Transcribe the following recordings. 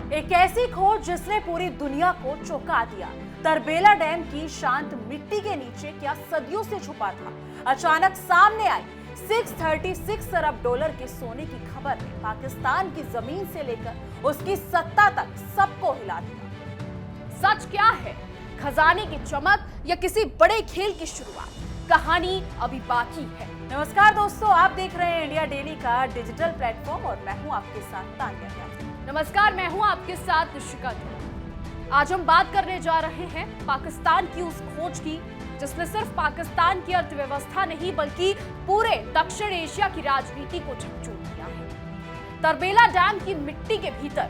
एक ऐसी खोज जिसने पूरी दुनिया को चौंका दिया। तरबेला डैम की शांत मिट्टी के नीचे क्या सदियों से छुपा था, अचानक सामने आई। 636 अरब डॉलर के सोने की खबर ने पाकिस्तान की जमीन से लेकर उसकी सत्ता तक सबको हिला दिया। सच क्या है? खजाने की चमक या किसी बड़े खेल की शुरुआत? कहानी अभी बाकी है। नमस्कार दोस्तों, आप देख रहे हैं इंडिया डेली का डिजिटल प्लेटफॉर्म और मैं हूं आपके साथ तान्या व्यास। नमस्कार, मैं हूं आपके साथ ऋषिका धवन। आज हम बात करने जा रहे हैं पाकिस्तान की उस खोज की जिसने सिर्फ पाकिस्तान की अर्थव्यवस्था नहीं बल्कि पूरे दक्षिण एशिया की राजनीति को झकझोर दिया है। तरबेला डैम की मिट्टी के भीतर,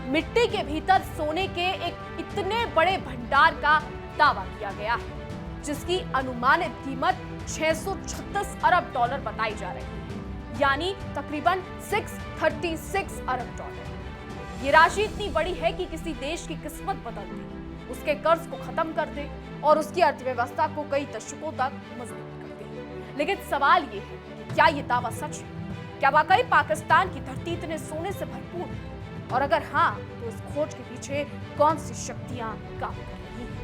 मिट्टी के भीतर सोने के एक इतने बड़े भंडार का दावा किया गया है जिसकी अनुमानित कीमत 636 अरब डॉलर बताई जा रही है, यानी तकरीबन 636 अरब डॉलर। ये राशि इतनी बड़ी है कि किसी देश की किस्मत बदल दे, उसके कर्ज को खत्म कर दे और उसकी अर्थव्यवस्था को कई दशकों तक मजबूत कर दे। लेकिन सवाल ये है कि क्या ये दावा सच है? क्या वाकई पाकिस्तान की धरती इतने सोने से भरपूर है? और अगर हाँ, तो इस खोज के पीछे कौन सी शक्तियां काम कर रही हैं?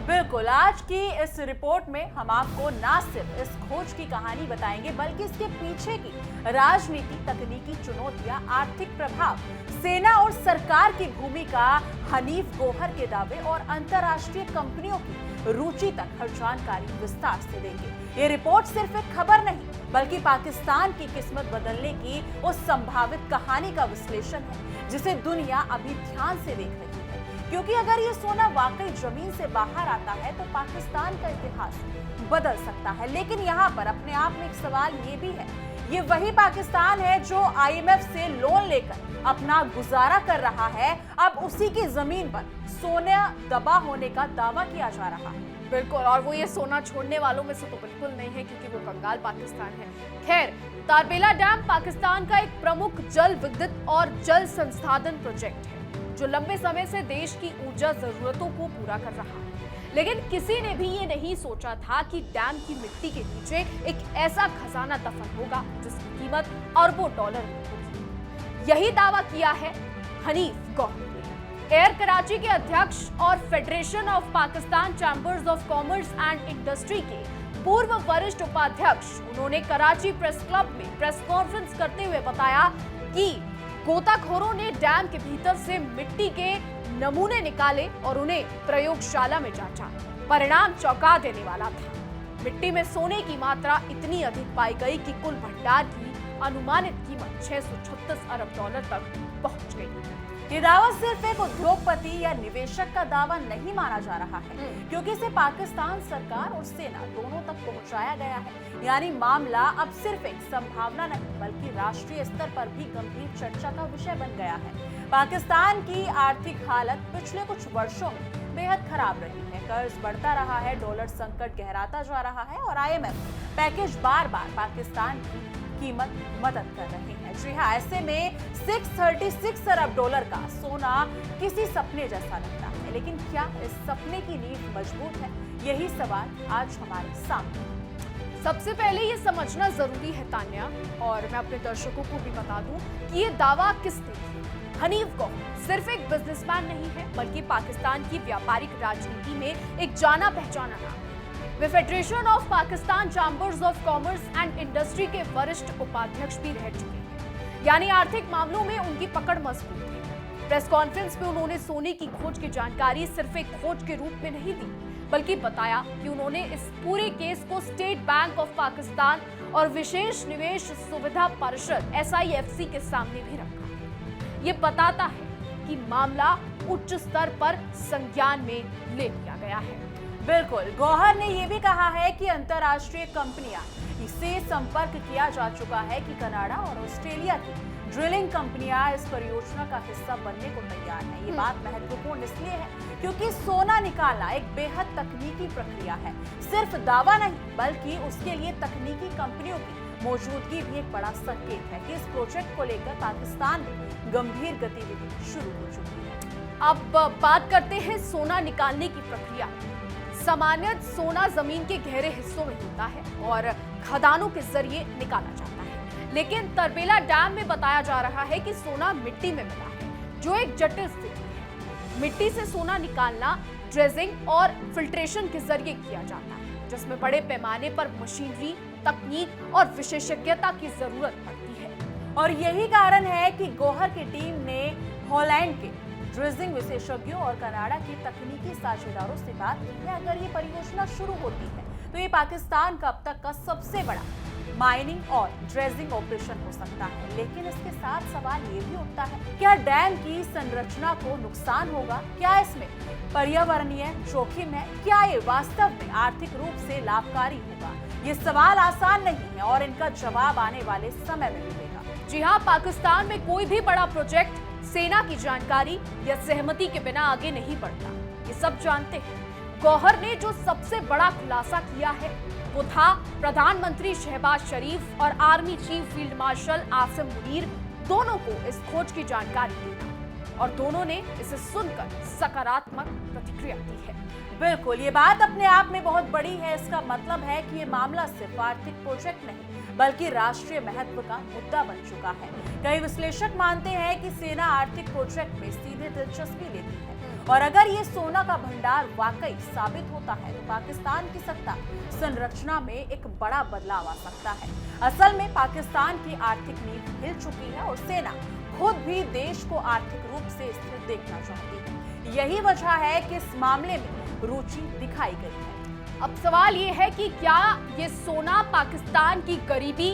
बिल्कुल, आज की इस रिपोर्ट में हम आपको ना सिर्फ इस खोज की कहानी बताएंगे बल्कि इसके पीछे की राजनीति, तकनीकी चुनौतियां, आर्थिक प्रभाव, सेना और सरकार की भूमिका, हनीफ गौहर के दावे और अंतर्राष्ट्रीय कंपनियों की रुचि तक हर जानकारी विस्तार से देंगे। ये रिपोर्ट सिर्फ एक खबर नहीं बल्कि पाकिस्तान की किस्मत बदलने की उस संभावित कहानी का विश्लेषण है जिसे दुनिया अभी ध्यान से देख रही है। क्योंकि अगर ये सोना वाकई जमीन से बाहर आता है तो पाकिस्तान का इतिहास बदल सकता है। लेकिन यहाँ पर अपने आप में एक सवाल ये भी है, ये वही पाकिस्तान है जो IMF से लोन लेकर अपना गुजारा कर रहा है। अब उसी की जमीन पर सोना दबा होने का दावा किया जा रहा है। बिल्कुल, और वो ये सोना छोड़ने वालों में से तो बिल्कुल नहीं है क्योंकि वो कंगाल पाकिस्तान है। खैर, तरबेला डैम पाकिस्तान का एक प्रमुख जल विद्युत और जल संसाधन प्रोजेक्ट है जो लंबे समय से देश की ऊर्जा जरूरतों को पूरा कर रहा है। लेकिन किसी ने भी ये नहीं सोचा था कि डैम की मिट्टी के नीचे एक ऐसा खजाना दफन होगा जिसकी कीमत अरबों डॉलर में होगी। यही दावा किया है हनीफ गौहर ने। एयर कराची के अध्यक्ष और federation of Pakistan chambers of commerce and industry के पूर्व वरिष्ठ उपाध्यक्ष, उन्होंने कराची प्रेस क्लब में प्रेस कॉन्फ्रेंस करते हुए बताया कि गोताखोरों ने डैम के भीतर से मिट्टी के नमूने निकाले और उन्हें प्रयोगशाला में जांचा। परिणाम चौंका देने वाला था। मिट्टी में सोने की मात्रा इतनी अधिक पाई गई कि कुल भंडार की अनुमानित कीमत 636 अरब डॉलर तक पहुंच गई। ये दावा सिर्फ एक उद्योगपति या निवेशक का दावा नहीं माना जा रहा है क्योंकि इसे पाकिस्तान सरकार और सेना दोनों तक पहुंचाया गया है। यानी मामला अब सिर्फ एक संभावना नहीं बल्कि राष्ट्रीय स्तर पर भी गंभीर चर्चा का विषय बन गया है। पाकिस्तान की आर्थिक हालत पिछले कुछ वर्षों में बेहद खराब रही है। कर्ज बढ़ता रहा है, डॉलर संकट गहराता जा रहा है और IMF पैकेज बार बार पाकिस्तान की कीमत मदद कर रहे हैं। जी हाँ, ऐसे में 636 अरब डॉलर का सोना किसी सपने जैसा लगता है, लेकिन क्या इस सपने की नींव मजबूत है? यही सवाल आज हमारे सामने है। सबसे पहले ये समझना जरूरी है तान्या, और मैं अपने दर्शकों को भी बता दूं कि ये दावा किसने किया। हनीफ गौहर सिर्फ एक बिजनेसमैन नहीं है बल्कि पाकिस्तान की व्यापारिक राजनीति में एक जाना पहचाना नाम है। वे federation of Pakistan chambers of commerce and industry के वरिष्ठ उपाध्यक्ष भी रह चुके हैं, यानी आर्थिक मामलों में उनकी पकड़ मजबूत है। प्रेस कॉन्फ्रेंस में उन्होंने सोने की खोज की जानकारी सिर्फ एक खोज के रूप में नहीं दी बल्कि बताया कि उन्होंने इस पूरे केस को स्टेट बैंक ऑफ पाकिस्तान और विशेष निवेश सुविधा परिषद SIFC के सामने भी रखा। ये बताता है कि मामला उच्च स्तर पर संज्ञान में ले लिया गया है। बिल्कुल, गौहर ने यह भी कहा है कि अंतर्राष्ट्रीय कंपनियां से संपर्क किया जा चुका है कि कनाडा और ऑस्ट्रेलिया की ड्रिलिंग कंपनियां इस परियोजना का हिस्सा बनने को तैयार हैं। ये बात महत्वपूर्ण इसलिए है क्योंकि सोना निकालना एक बेहद तकनीकी प्रक्रिया है। सिर्फ दावा नहीं बल्कि उसके लिए तकनीकी कंपनियों की मौजूदगी भी एक बड़ा संकेत है कि इस प्रोजेक्ट को लेकर पाकिस्तान में गंभीर गतिविधि शुरू हो चुकी है। अब बात करते हैं सोना निकालने की प्रक्रिया। सामान्यतः सोना जमीन के गहरे हिस्सों में होता है और खदानों के जरिए निकाला जाता है, लेकिन तरबेला डैम में बताया जा रहा है कि सोना मिट्टी में मिला है जो एक जटिल स्थिति है। मिट्टी से सोना निकालना ड्रेजिंग और फिल्ट्रेशन के जरिए किया जाता है, जिसमें बड़े पैमाने पर मशीनरी, तकनीक और विशेषज्ञता की जरूरत पड़ती है। और यही कारण है कि गौहर की टीम ने हॉलैंड के ड्रेजिंग विशेषज्ञों और कनाडा के तकनीकी साझेदारों से बात की है। अगर ये परियोजना शुरू होती है तो ये पाकिस्तान का अब तक का सबसे बड़ा माइनिंग और ड्रेजिंग ऑपरेशन हो सकता है। लेकिन इसके साथ सवाल ये भी उठता है, क्या डैम की संरचना को नुकसान होगा? क्या इसमें पर्यावरणीय जोखिम है? क्या ये वास्तव में आर्थिक रूप से लाभकारी होगा? ये सवाल आसान नहीं है और इनका जवाब आने वाले समय में मिलेगा। जी हाँ, पाकिस्तान में कोई भी बड़ा प्रोजेक्ट सेना की जानकारी या सहमति के बिना आगे नहीं बढ़ता, ये सब जानते हैं। गौहर ने जो सबसे बड़ा खुलासा किया है वो था प्रधानमंत्री शहबाज शरीफ और army chief field marshal Asim Munir दोनों को इस खोज की जानकारी देना, और दोनों ने इसे सुनकर सकारात्मक प्रतिक्रिया दी है। बिल्कुल, ये बात अपने आप में बहुत बड़ी है। इसका मतलब है कि ये मामला सिर्फ आर्थिक प्रोजेक्ट नहीं बल्कि राष्ट्रीय महत्व का मुद्दा बन चुका है। कई विश्लेषक मानते हैं कि सेना आर्थिक प्रोजेक्ट में सीधे दिलचस्पी लेती है, और अगर ये सोना का भंडार वाकई साबित होता है तो पाकिस्तान की सत्ता संरचना में एक बड़ा बदलाव आ सकता है। असल में पाकिस्तान की आर्थिक नींव हिल चुकी है और सेना खुद भी देश को आर्थिक रूप से स्थिर देखना चाहती है। यही वजह है कि इस मामले में रुचि दिखाई गई है। अब सवाल ये है कि क्या ये सोना पाकिस्तान की गरीबी,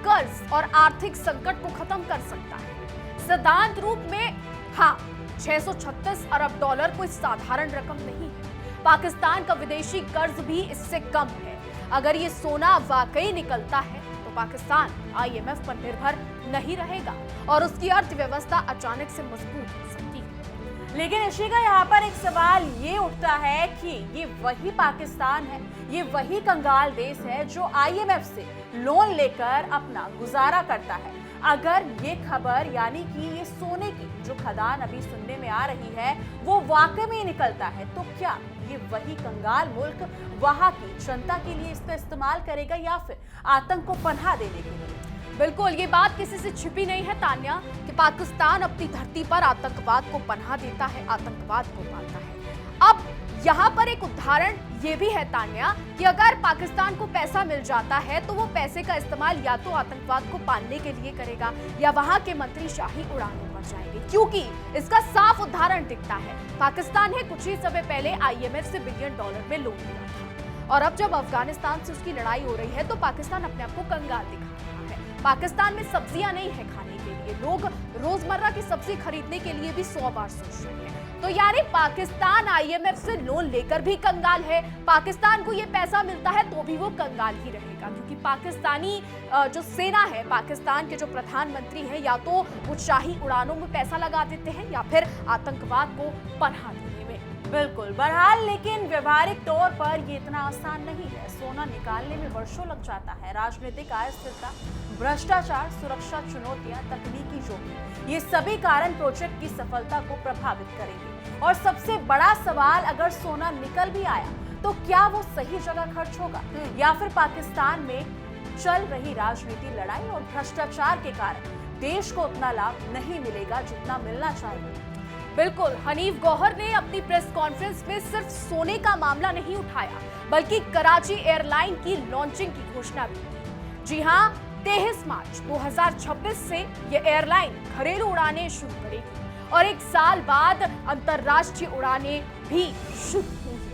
कर्ज और आर्थिक संकट को खत्म कर सकता है? सिद्धांत रूप में हाँ, 636 अरब डॉलर कोई साधारण रकम नहीं है। पाकिस्तान का विदेशी कर्ज भी इससे कम है। अगर ये सोना वाकई निकलता है तो पाकिस्तान IMF पर निर्भर नहीं रहेगा और उसकी अर्थव्यवस्था अचानक से मजबूत हो सकती है। लेकिन इशिका, यहाँ पर एक सवाल ये उठता है कि ये वही पाकिस्तान है, ये वही कंगाल देश है जो IMF से लोन लेकर अपना गुजारा करता है। अगर ये खबर यानी कि ये सोने की जो खदान अभी सुनने में आ रही है वो वाकई में निकलता है, तो क्या ये वही कंगाल मुल्क वहां की जनता के लिए इसका इस्तेमाल करेगा या फिर आतंक को पनाह देने के लिए? बिल्कुल, ये बात किसी से छिपी नहीं है तान्या कि पाकिस्तान अपनी धरती पर आतंकवाद को पनाह देता है, आतंकवाद को पालता है। अब यहाँ पर एक उदाहरण ये भी है तान्या कि अगर पाकिस्तान को पैसा मिल जाता है तो वो पैसे का इस्तेमाल या तो आतंकवाद को पालने के लिए करेगा या वहां के मंत्री शाही उड़ानों पर जाएंगे, क्योंकि इसका साफ उदाहरण दिखता है। पाकिस्तान ने कुछ ही समय पहले IMF से $1 बिलियन में लोन लिया था, और अब जब अफगानिस्तान से उसकी लड़ाई हो रही है तो पाकिस्तान अपने आप को कंगाल दिखा रहा है। पाकिस्तान में सब्जियां नहीं है खाने के लिए, लोग रोजमर्रा की सब्जी खरीदने के लिए भी 100 बार सोच रहे हैं। तो यानी पाकिस्तान IMF से लोन लेकर भी कंगाल है, पाकिस्तान को ये पैसा मिलता है तो भी वो कंगाल ही रहेगा, क्योंकि पाकिस्तानी जो सेना है, पाकिस्तान के जो प्रधानमंत्री हैं, या तो वो शाही उड़ानों में पैसा लगा देते हैं या फिर आतंकवाद को पनाह देने में। बिल्कुल, बहरहाल लेकिन व्यवहारिक तौर पर ये इतना आसान नहीं है। सोना निकालने में वर्षों लग जाता है। राजनीतिक अस्थिरता, भ्रष्टाचार, सुरक्षा चुनौतियां, तकनीकी जोखिम, ये सभी कारण प्रोजेक्ट की सफलता को प्रभावित करेंगे। और सबसे बड़ा सवाल, अगर सोना निकल भी आया तो क्या वो सही जगह खर्च होगा या फिर पाकिस्तान में चल रही राजनीति, लड़ाई और भ्रष्टाचार के कारण देश को उतना लाभ नहीं मिलेगा जितना मिलना चाहिए। बिल्कुल, हनीफ गौहर ने अपनी प्रेस कॉन्फ्रेंस में सिर्फ सोने का मामला नहीं उठाया बल्कि कराची एयरलाइन की लॉन्चिंग की घोषणा भी की। जी हाँ, 23 मार्च 2026 से ये एयरलाइन घरेलू उड़ानें शुरू करेगी और 1 साल बाद अंतर्राष्ट्रीय उड़ानें भी शुरू होंगी।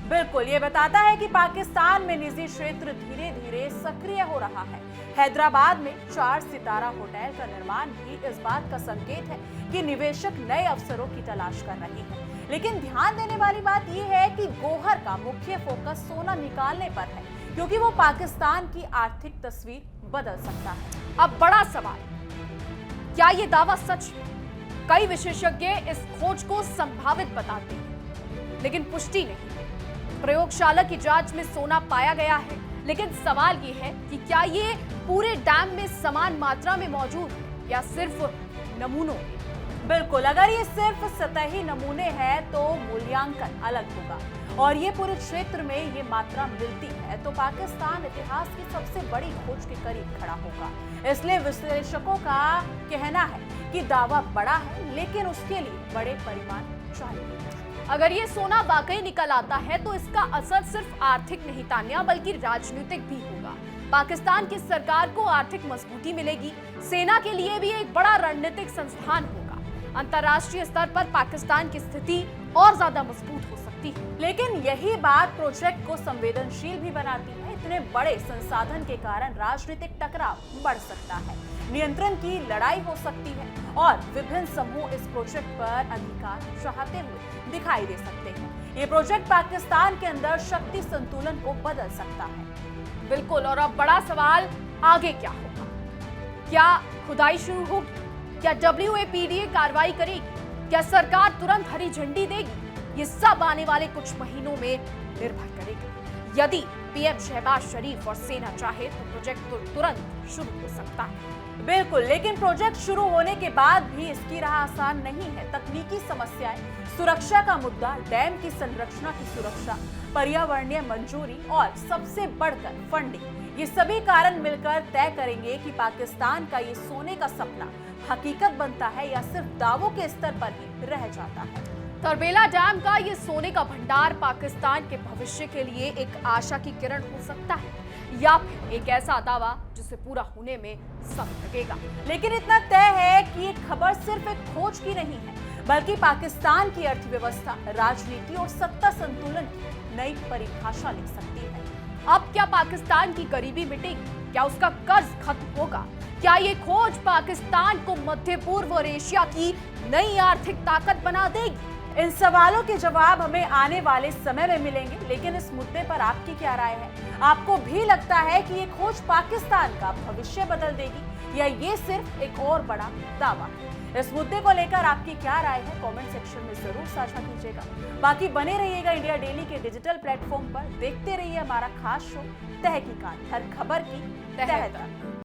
बिल्कुल, ये बताता है कि पाकिस्तान में निजी क्षेत्र धीरे धीरे सक्रिय हो रहा है। हैदराबाद में 4 सितारा होटल का निर्माण भी इस बात का संकेत है कि निवेशक नए अवसरों की तलाश कर रहे हैं। लेकिन ध्यान देने वाली बात यह है कि गौहर का मुख्य फोकस सोना निकालने पर है, क्योंकि वो पाकिस्तान की आर्थिक तस्वीर बदल सकता है। अब बड़ा सवाल, क्या ये दावा सच है? कई विशेषज्ञ इस खोज को संभावित बताते हैं, लेकिन पुष्टि नहीं। प्रयोगशाला की जांच में सोना पाया गया है, लेकिन सवाल ये है कि क्या ये पूरे डैम में समान मात्रा में मौजूद है या सिर्फ नमूनों में? बिल्कुल, अगर ये सिर्फ सतही नमूने हैं तो मूल्यांकन अलग होगा और ये पूरे क्षेत्र में ये मात्रा मिलती है तो पाकिस्तान इतिहास की सबसे बड़ी खोज के करीब खड़ा होगा। इसलिए विश्लेषकों का कहना है कि दावा बड़ा है लेकिन उसके लिए बड़े परिमाण चाहिए। अगर ये सोना वाकई निकल आता है तो इसका असर सिर्फ आर्थिक नहीं तान्या बल्कि राजनीतिक भी होगा। पाकिस्तान की सरकार को आर्थिक मजबूती मिलेगी, सेना के लिए भी एक बड़ा रणनीतिक संस्थान होगा। अंतर्राष्ट्रीय स्तर पर पाकिस्तान की स्थिति और ज्यादा मजबूत हो सकती है। लेकिन यही बात प्रोजेक्ट को संवेदनशील भी बनाती है। इतने बड़े संसाधन के कारण राजनीतिक टकराव बढ़ सकता है, नियंत्रण की लड़ाई हो सकती है और विभिन्न समूह इस प्रोजेक्ट पर अधिकार चाहते हुए दिखाई दे सकते हैं। ये प्रोजेक्ट पाकिस्तान के अंदर शक्ति संतुलन को बदल सकता है। बिल्कुल, और अब बड़ा सवाल आगे क्या होगा? क्या खुदाई शुरू होगी? क्या WAPDA कार्रवाई करेगी? क्या सरकार तुरंत हरी झंडी देगी? ये सब आने वाले कुछ महीनों में निर्भर करेगा। यदि PM शहबाज शरीफ और सेना चाहे तो प्रोजेक्ट तो तुरंत शुरू हो सकता है। बिल्कुल, लेकिन प्रोजेक्ट शुरू होने के बाद भी इसकी राह आसान नहीं है। तकनीकी समस्याएं, सुरक्षा का मुद्दा, डैम की संरचना की सुरक्षा, पर्यावरणीय मंजूरी और सबसे बढ़कर फंडिंग, ये सभी कारण मिलकर तय करेंगे कि पाकिस्तान का ये सोने का सपना हकीकत बनता है या सिर्फ दावों के स्तर पर ही रह जाता है। तरबेला डैम का ये सोने का भंडार पाकिस्तान के भविष्य के लिए एक आशा की किरण हो सकता है या फिर एक ऐसा दावा जिसे पूरा होने में समय लगेगा। लेकिन इतना तय है कि ये खबर सिर्फ एक खोज की नहीं है बल्कि पाकिस्तान की अर्थव्यवस्था, राजनीति और सत्ता संतुलन की नई परिभाषा लिख सकती है। अब क्या पाकिस्तान की गरीबी मिटेगी? क्या उसका कर्ज खत्म होगा? क्या ये खोज पाकिस्तान को मध्य पूर्व और एशिया की नई आर्थिक ताकत बना देगी? इन सवालों के जवाब हमें आने वाले समय में मिलेंगे, लेकिन इस मुद्दे पर आपकी क्या राय है? आपको भी लगता है कि ये खोज पाकिस्तान का भविष्य बदल देगी या ये सिर्फ एक और बड़ा दावा है? इस मुद्दे को लेकर आपकी क्या राय है? कमेंट सेक्शन में जरूर साझा कीजिएगा। बाकी बने रहिएगा इंडिया डेली के डिजिटल प्लेटफॉर्म पर, देखते रहिए हमारा खास शो तहकीकात, हर खबर की तह तक।